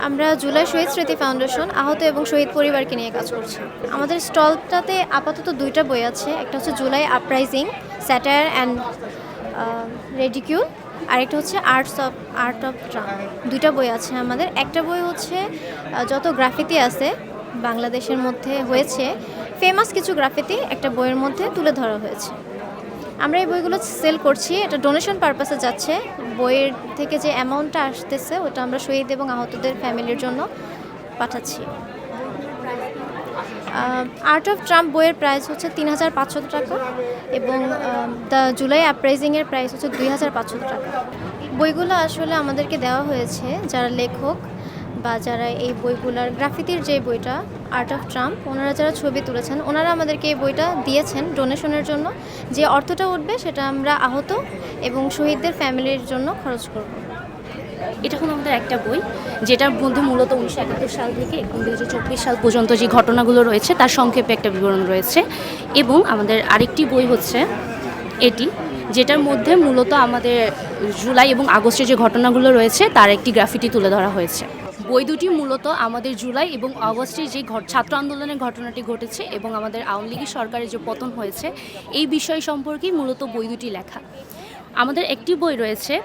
আমরা জুলাই শহীদ স্মৃতি ফাউন্ডেশন আহত এবং শহীদ পরিবারকে নিয়ে কাজ করছি। আমাদের স্টলটাতে আপাতত ২টা বই আছে। একটা হচ্ছে জুলাই আপরাইজিং, স্যাটায়ার অ্যান্ড রেডিকিউল, আরেকটা হচ্ছে আর্ট অফ ট্রাম্প। ২টা বই আছে আমাদের। একটা বই হচ্ছে যত গ্রাফিতি আছে বাংলাদেশের মধ্যে হয়েছে, ফেমাস কিছু গ্রাফিতি একটা বইয়ের মধ্যে তুলে ধরা হয়েছে। আমরা এই বইগুলো সেল করছি, এটা ডোনেশন পারপাসে যাচ্ছে। বইয়ের থেকে যে অ্যামাউন্টটা আসতেছে ওটা আমরা শহীদ এবং আহতদের ফ্যামিলির জন্য পাঠাচ্ছি। আর্ট অফ ট্রাম্প বইয়ের প্রাইস হচ্ছে ৩,৫০০ টাকা এবং দ্য জুলাই আপরাইজিংয়ের প্রাইস হচ্ছে ২,৫০০ টাকা। বইগুলো আসলে আমাদেরকে দেওয়া হয়েছে যারা লেখক বা যারা এই বইগুলার গ্রাফিতির যে বইটা আর্ট অফ ট্রাম্প, ওনারা যারা ছবি তুলেছেন ওনারা আমাদেরকে এই বইটা দিয়েছেন ডোনেশনের জন্য। যে অর্থটা উঠবে সেটা আমরা আহত এবং শহীদদের ফ্যামিলির জন্য খরচ করব। এটা হলো আমাদের একটা বই, যেটার মধ্যে মূলত 1971 সাল থেকে 2024 সাল পর্যন্ত যে ঘটনাগুলো রয়েছে তার সংক্ষেপে একটা বিবরণ রয়েছে। এবং আমাদের আরেকটি বই হচ্ছে এটি, যেটার মধ্যে মূলত আমাদের জুলাই এবং আগস্টে যে ঘটনাগুলো রয়েছে তার একটি গ্রাফিটি তুলে ধরা হয়েছে। বই দুটি মূলত আমাদের জুলাই এবং আগস্টে যে ছাত্র আন্দোলনের ঘটনাটি ঘটেছে এবং আমাদের আওয়ামী লীগের সরকারের যে পতন হয়েছে এই বিষয় সম্পর্কেই মূলত বই দুটি লেখা। আমাদের একটি বই রয়েছে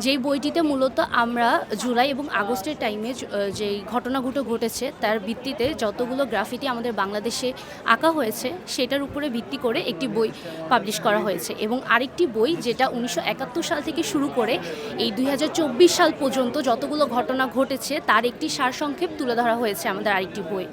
যেই বইটিতে মূলত আমরা জুলাই এবং আগস্টের টাইমে যেই ঘটনাগুলো ঘটেছে তার ভিত্তিতে যতগুলো গ্রাফিটি আমাদের বাংলাদেশে আঁকা হয়েছে সেটার উপরে ভিত্তি করে একটি বই পাবলিশ করা হয়েছে। এবং আরেকটি বই যেটা 1971 সাল থেকে শুরু করে এই 2024 সাল পর্যন্ত যতগুলো ঘটনা ঘটেছে তার একটি সারসংক্ষেপ তুলে ধরা হয়েছে আমাদের আরেকটি বই।